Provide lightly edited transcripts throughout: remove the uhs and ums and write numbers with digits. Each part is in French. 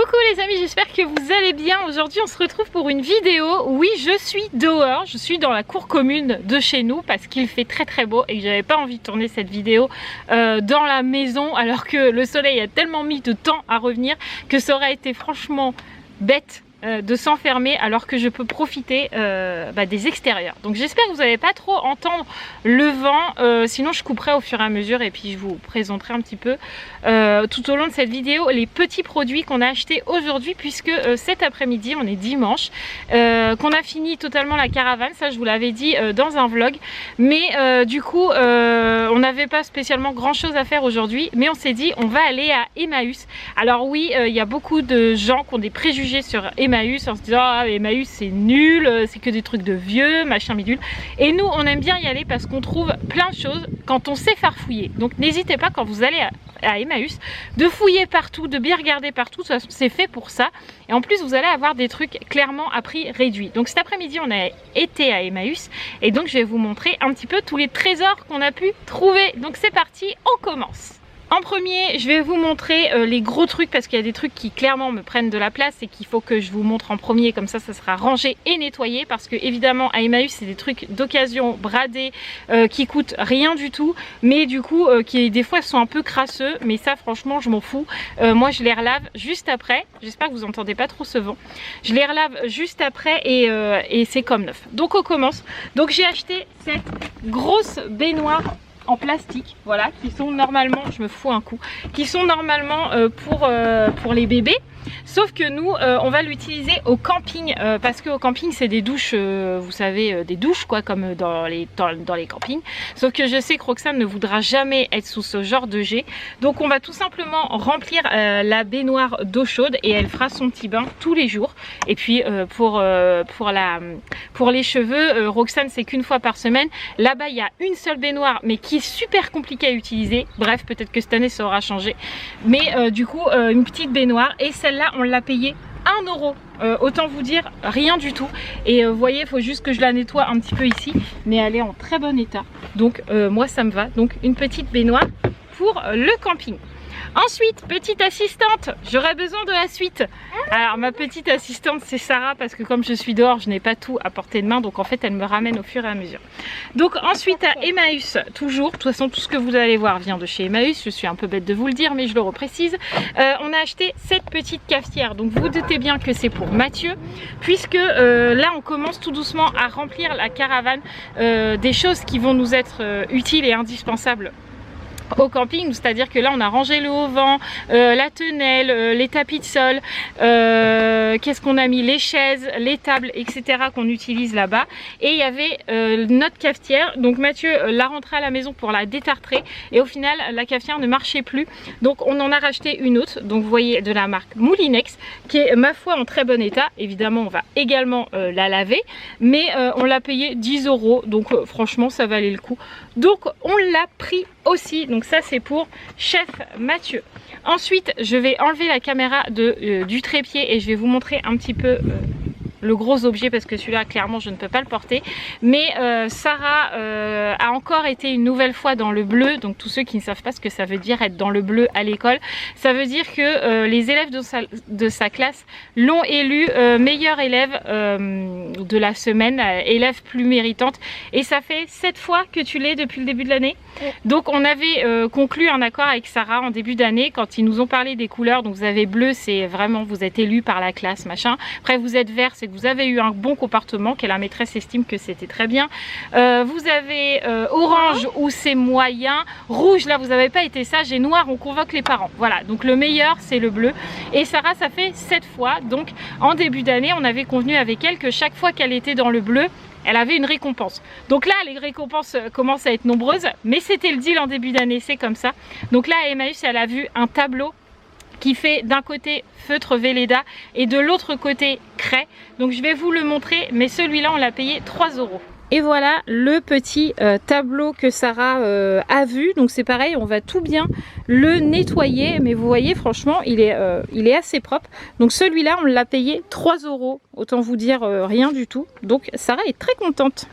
Coucou les amis, j'espère que vous allez bien. Aujourd'hui on se retrouve pour une vidéo. Oui, je suis dehors, je suis dans la cour commune de chez nous parce qu'il fait très beau et que j'avais pas envie de tourner cette vidéo dans la maison alors que le soleil a tellement mis de temps à revenir que ça aurait été franchement bête de s'enfermer alors que je peux profiter des extérieurs. Donc j'espère que vous n'allez pas trop entendre le vent, sinon je couperai au fur et à mesure et puis je vous présenterai un petit peu tout au long de cette vidéo les petits produits qu'on a achetés aujourd'hui, puisque cet après-midi, on est dimanche, qu'on a fini totalement la caravane. Ça je vous l'avais dit dans un vlog, mais du coup on n'avait pas spécialement grand chose à faire aujourd'hui, mais on s'est dit on va aller à Emmaüs. Alors oui, il y a beaucoup de gens qui ont des préjugés sur Emmaüs en se disant ah, Emmaüs c'est nul, c'est que des trucs de vieux, machin bidule. Et nous on aime bien y aller parce qu'on trouve plein de choses quand on sait farfouiller. Donc n'hésitez pas quand vous allez à Emmaüs de fouiller partout, de bien regarder partout. De toute façon c'est fait pour ça. Et en plus vous allez avoir des trucs clairement à prix réduit. Donc cet après-midi on a été à Emmaüs et donc je vais vous montrer un petit peu tous les trésors qu'on a pu trouver. Donc c'est parti, on commence. En premier, je vais vous montrer les gros trucs parce qu'il y a des trucs qui clairement me prennent de la place et qu'il faut que je vous montre en premier, comme ça sera rangé et nettoyé, parce que évidemment à Emmaüs c'est des trucs d'occasion bradés qui coûtent rien du tout, mais du coup qui des fois sont un peu crasseux, mais ça franchement je m'en fous. Moi je les relave juste après, j'espère que vous entendez pas trop ce vent, je les relave juste après et c'est comme neuf. Donc on commence. Donc j'ai acheté cette grosse baignoire en plastique, voilà, qui sont normalement, je me fous un coup, qui sont normalement pour les bébés. Sauf que nous, on va l'utiliser au camping parce qu'au camping c'est des douches, vous savez, des douches quoi, comme dans les campings. Sauf que je sais que Roxane ne voudra jamais être sous ce genre de jet. Donc on va tout simplement remplir la baignoire d'eau chaude et elle fera son petit bain tous les jours. Et puis pour les cheveux, Roxane c'est qu'une fois par semaine. Là-bas il y a une seule baignoire mais qui est super compliquée à utiliser. Bref, peut-être que cette année ça aura changé. Mais du coup une petite baignoire, et celle-là on l'a payée 1 euro. Autant vous dire rien du tout. Et vous voyez, il faut juste que je la nettoie un petit peu ici, mais elle est en très bon état. Donc moi ça me va. Donc une petite baignoire pour le camping. Ensuite, petite assistante, j'aurais besoin de la suite. Alors ma petite assistante c'est Sarah, parce que comme je suis dehors je n'ai pas tout à portée de main, donc en fait elle me ramène au fur et à mesure. Donc ensuite à Emmaüs, toujours, de toute façon tout ce que vous allez voir vient de chez Emmaüs, je suis un peu bête de vous le dire mais je le reprécise. On a acheté cette petite cafetière, donc vous doutez bien que c'est pour Mathieu, puisque là on commence tout doucement à remplir la caravane des choses qui vont nous être utiles et indispensables au camping. C'est-à-dire que là on a rangé le haut-vent, la tonnelle, les tapis de sol, qu'est-ce qu'on a mis, les chaises, les tables, etc. qu'on utilise là-bas. Et il y avait notre cafetière, donc Mathieu l'a rentrée à la maison pour la détartrer et au final la cafetière ne marchait plus, donc on en a racheté une autre, donc vous voyez, de la marque Moulinex, qui est ma foi en très bon état. Évidemment on va également la laver, mais on l'a payé 10 euros, donc franchement ça valait le coup, donc on l'a pris aussi. Donc ça c'est pour chef Mathieu. Ensuite je vais enlever la caméra du trépied et je vais vous montrer un petit peu le gros objet, parce que celui-là clairement je ne peux pas le porter. Mais Sarah a encore été une nouvelle fois dans le bleu. Donc tous ceux qui ne savent pas ce que ça veut dire être dans le bleu à l'école, ça veut dire que les élèves de sa classe l'ont élue meilleure élève de la semaine, élève plus méritante. Et ça fait 7 fois que tu l'es depuis le début de l'année. Donc on avait conclu un accord avec Sarah en début d'année quand ils nous ont parlé des couleurs. Donc vous avez bleu, c'est vraiment vous êtes élu par la classe machin. Après vous êtes vert, c'est que vous avez eu un bon comportement, que la maîtresse estime que c'était très bien. Vous avez orange où c'est moyen, rouge là vous n'avez pas été sage, et noir on convoque les parents. Voilà, donc le meilleur c'est le bleu. Et Sarah ça fait 7 fois. Donc en début d'année on avait convenu avec elle que chaque fois qu'elle était dans le bleu, elle avait une récompense. Donc là les récompenses commencent à être nombreuses, mais c'était le deal en début d'année, c'est comme ça. Donc là à Emmaüs elle a vu un tableau qui fait d'un côté feutre Velleda et de l'autre côté craie. Donc je vais vous le montrer, mais celui-là on l'a payé 3 euros. Et voilà le petit tableau que Sarah a vu. Donc c'est pareil, on va tout bien le nettoyer. Mais vous voyez, franchement, il est assez propre. Donc celui-là, on l'a payé 3 euros. Autant vous dire rien du tout. Donc Sarah est très contente.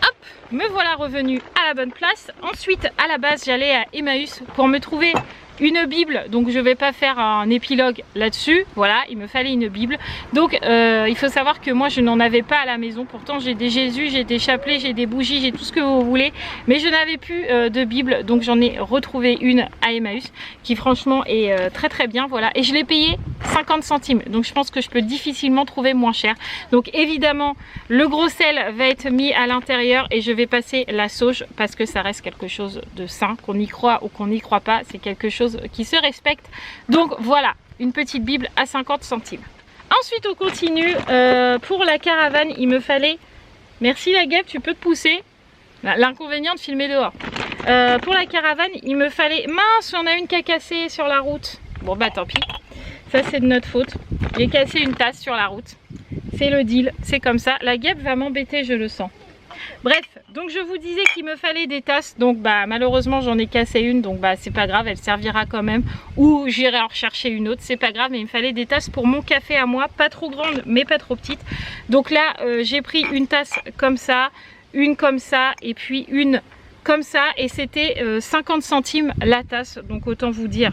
Hop, me voilà revenue à la bonne place. Ensuite, à la base, j'allais à Emmaüs pour me trouver une Bible, donc je vais pas faire un épilogue là-dessus. Voilà, il me fallait une Bible. Donc il faut savoir que moi je n'en avais pas à la maison. Pourtant j'ai des Jésus, j'ai des chapelets, j'ai des bougies, j'ai tout ce que vous voulez, mais je n'avais plus de Bible, donc j'en ai retrouvé une à Emmaüs qui franchement est très très bien. Voilà, et je l'ai payé 50 centimes, donc je pense que je peux difficilement trouver moins cher. Donc évidemment le gros sel va être mis à l'intérieur et je vais passer la sauge parce que ça reste quelque chose de sain, qu'on y croit ou qu'on n'y croit pas, c'est quelque chose qui se respecte. Donc voilà, une petite Bible à 50 centimes. Ensuite on continue. Pour la caravane il me fallait, merci la guêpe, tu peux te pousser, l'inconvénient de filmer dehors. Pour la caravane il me fallait, mince, il y en a une qui a cassé sur la route. Bon bah tant pis, ça c'est de notre faute, j'ai cassé une tasse sur la route, c'est le deal, c'est comme ça. La guêpe va m'embêter, je le sens. Bref, donc je vous disais qu'il me fallait des tasses, donc bah malheureusement j'en ai cassé une, donc bah c'est pas grave, elle servira quand même, ou j'irai en rechercher une autre, c'est pas grave, mais il me fallait des tasses pour mon café à moi, pas trop grandes mais pas trop petites. Donc là j'ai pris une tasse comme ça, une comme ça et puis une comme ça, et c'était 50 centimes la tasse, donc autant vous dire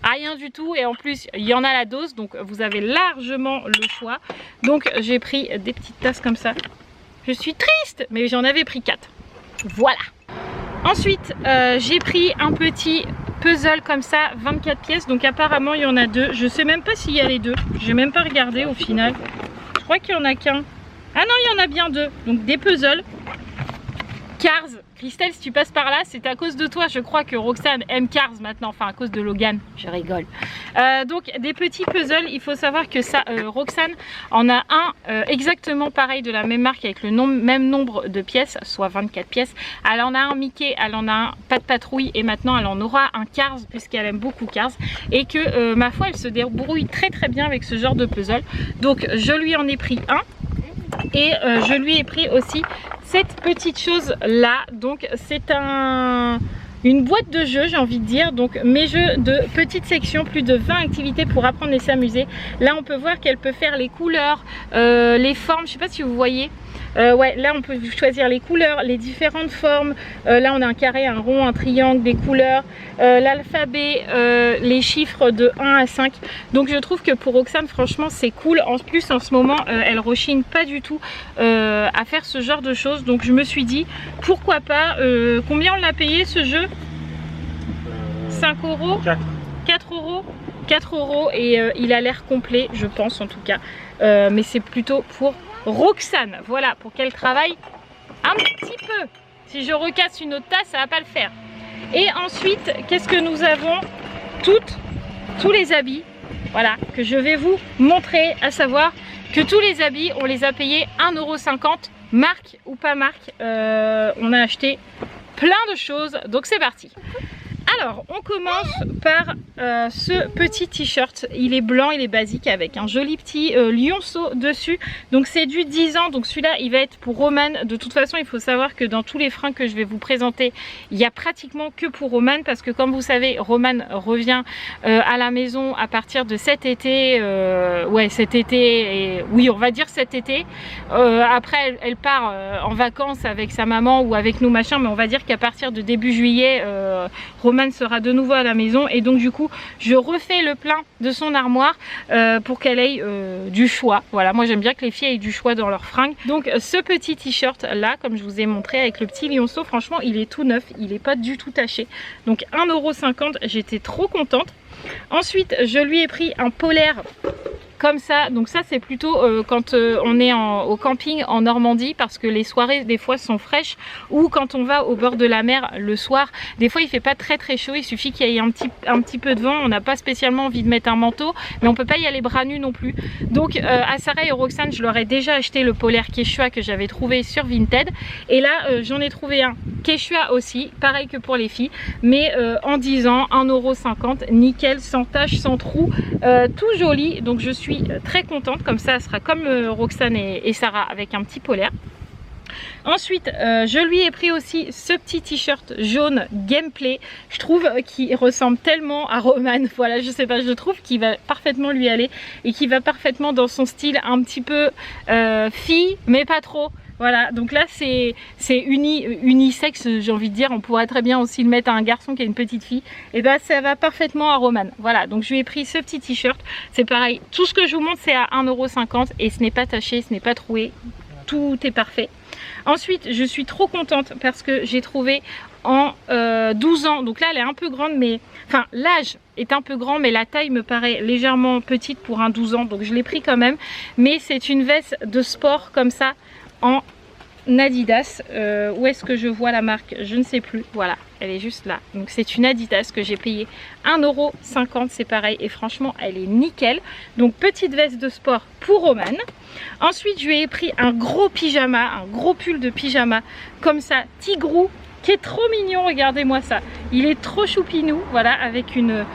rien du tout, et en plus il y en a la dose, donc vous avez largement le choix. Donc j'ai pris des petites tasses comme ça. Je suis triste, mais j'en avais pris 4. Voilà. Ensuite, j'ai pris un petit puzzle comme ça, 24 pièces. Donc apparemment, il y en a 2. Je sais même pas s'il y a les 2. J'ai même pas regardé au final. Je crois qu'il y en a qu'un. Ah non, il y en a bien 2. Donc des puzzles. Cars. Christelle, si tu passes par là, c'est à cause de toi. Je crois que Roxane aime Cars maintenant, enfin à cause de Logan. Je rigole. Donc des petits puzzles. Il faut savoir que ça, Roxane en a un exactement pareil de la même marque avec le même nombre de pièces, soit 24 pièces. Elle en a un Mickey, elle en a un Pas de Patrouille et maintenant elle en aura un Cars puisqu'elle aime beaucoup Cars. Et que ma foi, elle se débrouille très très bien avec ce genre de puzzle. Donc je lui en ai pris un. Et je lui ai pris aussi cette petite chose là, donc c'est une boîte de jeux, j'ai envie de dire, donc mes jeux de petite section, plus de 20 activités pour apprendre et s'amuser. Là on peut voir qu'elle peut faire les couleurs, les formes, je sais pas si vous voyez. Ouais, là on peut choisir les couleurs, les différentes formes. Là on a un carré, un rond, un triangle, des couleurs, l'alphabet, les chiffres de 1 à 5. Donc je trouve que pour Roxane franchement c'est cool. En plus en ce moment elle rechigne pas du tout à faire ce genre de choses. Donc je me suis dit pourquoi pas. Combien on l'a payé ce jeu? 5 euros, 4 euros. 4 euros et il a l'air complet, je pense en tout cas. Mais c'est plutôt pour Roxane, voilà, pour qu'elle travaille un petit peu. Si je recasse une autre tasse, ça va pas le faire. Et ensuite, qu'est-ce que nous avons? Tous les habits, voilà, que je vais vous montrer, à savoir que tous les habits, on les a payés 1,50 €, marque ou pas marque. On a acheté plein de choses, donc c'est parti. Alors, on commence par ce petit t-shirt. Il est blanc, il est basique avec un joli petit lionceau dessus. Donc c'est du 10 ans, donc celui-là il va être pour Romane. De toute façon, il faut savoir que dans tous les fringues que je vais vous présenter, il n'y a pratiquement que pour Romane. Parce que comme vous savez, Romane revient à la maison à partir de cet été. Ouais, cet été, et oui, on va dire cet été. Après, elle part en vacances avec sa maman ou avec nous, machin. Mais on va dire qu'à partir de début juillet, Romane sera de nouveau à la maison et donc du coup je refais le plein de son armoire pour qu'elle ait du choix. Voilà, moi j'aime bien que les filles aient du choix dans leurs fringues. Donc ce petit t-shirt là, comme je vous ai montré avec le petit lionceau, franchement il est tout neuf, il n'est pas du tout taché. Donc 1,50 €, j'étais trop contente. Ensuite je lui ai pris un polaire comme ça, donc ça c'est plutôt quand on est au camping en Normandie, parce que les soirées des fois sont fraîches, ou quand on va au bord de la mer le soir, des fois il fait pas très chaud, il suffit qu'il y ait un petit peu de vent, on n'a pas spécialement envie de mettre un manteau, mais on peut pas y aller bras nus non plus. Donc à Sarah et Roxane je leur ai déjà acheté le polaire Quechua que j'avais trouvé sur Vinted, et là j'en ai trouvé un Quechua aussi, pareil que pour les filles, mais en 10 ans, 1,50 €, nickel, sans tache, sans trou, tout joli. Donc je suis très contente, comme ça elle sera comme Roxane et Sarah avec un petit polaire. Ensuite je lui ai pris aussi ce petit t-shirt jaune Gameplay, je trouve qu'il ressemble tellement à Romane. Voilà, je sais pas, je trouve qu'il va parfaitement lui aller et qu'il va parfaitement dans son style un petit peu fille, mais pas trop. Voilà, donc là c'est unisexe, j'ai envie de dire. On pourrait très bien aussi le mettre à un garçon qui a une petite fille. Et ben ça va parfaitement à Roman. Voilà, donc je lui ai pris ce petit t-shirt. C'est pareil, tout ce que je vous montre c'est à 1,50 € et ce n'est pas taché, ce n'est pas troué. Tout est parfait. Ensuite, je suis trop contente parce que j'ai trouvé en 12 ans. Donc là, elle est un peu grande, mais... Enfin, l'âge est un peu grand, mais la taille me paraît légèrement petite pour un 12 ans. Donc je l'ai pris quand même. Mais c'est une veste de sport comme ça, en Adidas. Où est-ce que je vois la marque? Je ne sais plus. Voilà, elle est juste là. Donc c'est une Adidas que j'ai payé 1,50 €. C'est pareil. Et franchement, elle est nickel. Donc petite veste de sport pour Roman. Ensuite, je lui ai pris un gros pyjama, un gros pull de pyjama comme ça, tigrou, qui est trop mignon. Regardez-moi ça. Il est trop choupinou. Voilà, avec une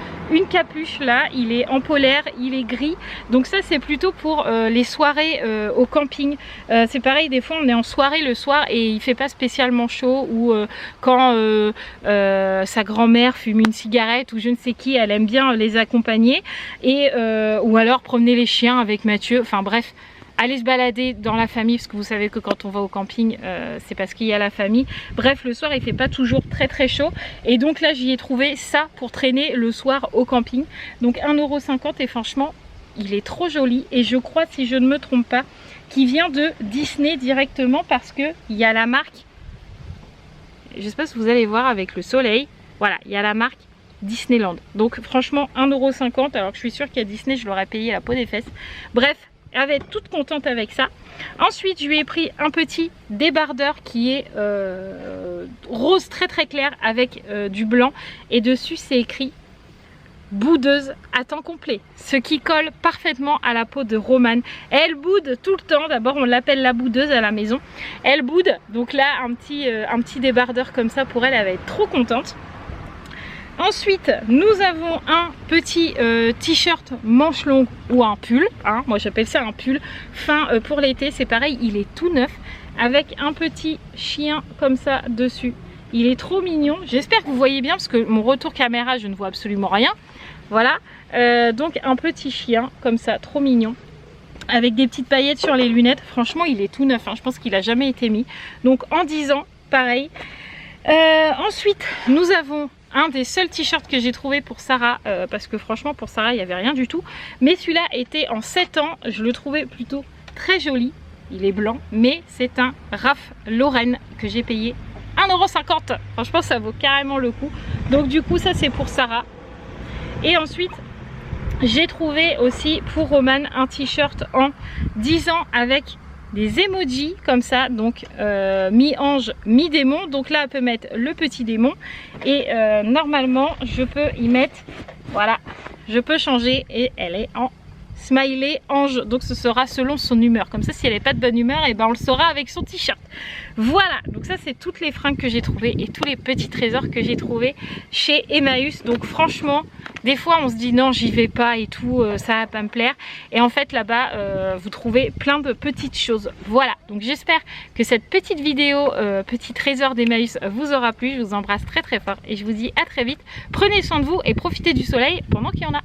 capuche là. Il est en polaire, il est gris. Donc ça, c'est plutôt pour les soirées au camping. C'est pareil, des fois, on est en soirée le soir et il fait pas spécialement chaud. Ou quand sa grand-mère fume une cigarette ou je ne sais qui, elle aime bien les accompagner. Et, ou alors promener les chiens avec Mathieu. Enfin bref. Aller se balader dans la famille, parce que vous savez que quand on va au camping, c'est parce qu'il y a la famille. Bref, le soir, il fait pas toujours très chaud. Et donc là, j'y ai trouvé ça pour traîner le soir au camping. Donc 1,50 € et franchement, il est trop joli. Et je crois, si je ne me trompe pas, qu'il vient de Disney directement parce que il y a la marque. Je sais pas si vous allez voir avec le soleil. Voilà, il y a la marque Disneyland. Donc franchement, 1,50 €. Alors que je suis sûre qu'à Disney, je l'aurais payé à la peau des fesses. Bref. Elle va être toute contente avec ça. Ensuite, je lui ai pris un petit débardeur qui est rose très clair avec du blanc. Et dessus, c'est écrit boudeuse à temps complet. Ce qui colle parfaitement à la peau de Roman. Elle boude tout le temps. D'abord, on l'appelle la boudeuse à la maison. Elle boude. Donc là, un petit débardeur comme ça pour elle, elle va être trop contente. Ensuite, nous avons un petit t-shirt manche longue ou un pull. Hein, moi, j'appelle ça un pull fin pour l'été. C'est pareil, il est tout neuf avec un petit chien comme ça dessus. Il est trop mignon. J'espère que vous voyez bien parce que mon retour caméra, je ne vois absolument rien. Voilà. Donc, un petit chien comme ça, trop mignon. Avec des petites paillettes sur les lunettes. Franchement, il est tout neuf. Hein, je pense qu'il n'a jamais été mis. Donc, en 10 ans, pareil. Ensuite, nous avons un des seuls t-shirts que j'ai trouvé pour Sarah, parce que franchement pour Sarah il n'y avait rien du tout, mais celui-là était en 7 ans, je le trouvais plutôt très joli, il est blanc, mais c'est un Ralph Lauren que j'ai payé 1,50 €, franchement ça vaut carrément le coup, donc du coup ça c'est pour Sarah. Et ensuite j'ai trouvé aussi pour Roman un t-shirt en 10 ans avec des emojis comme ça, donc mi-ange, mi-démon. Donc là, elle peut mettre le petit démon. Et normalement, je peux y mettre, voilà, je peux changer et elle est en smiley ange. Donc ce sera selon son humeur. Comme ça, si elle n'est pas de bonne humeur, et ben on le saura avec son t-shirt. Voilà, donc ça c'est toutes les fringues que j'ai trouvées et tous les petits trésors que j'ai trouvés chez Emmaüs. Donc franchement, des fois on se dit non, j'y vais pas et tout, ça va pas me plaire. Et en fait là-bas, vous trouvez plein de petites choses. Voilà, donc j'espère que cette petite vidéo, petit trésor d'Emmaüs vous aura plu. Je vous embrasse très fort et je vous dis à très vite. Prenez soin de vous et profitez du soleil pendant qu'il y en a.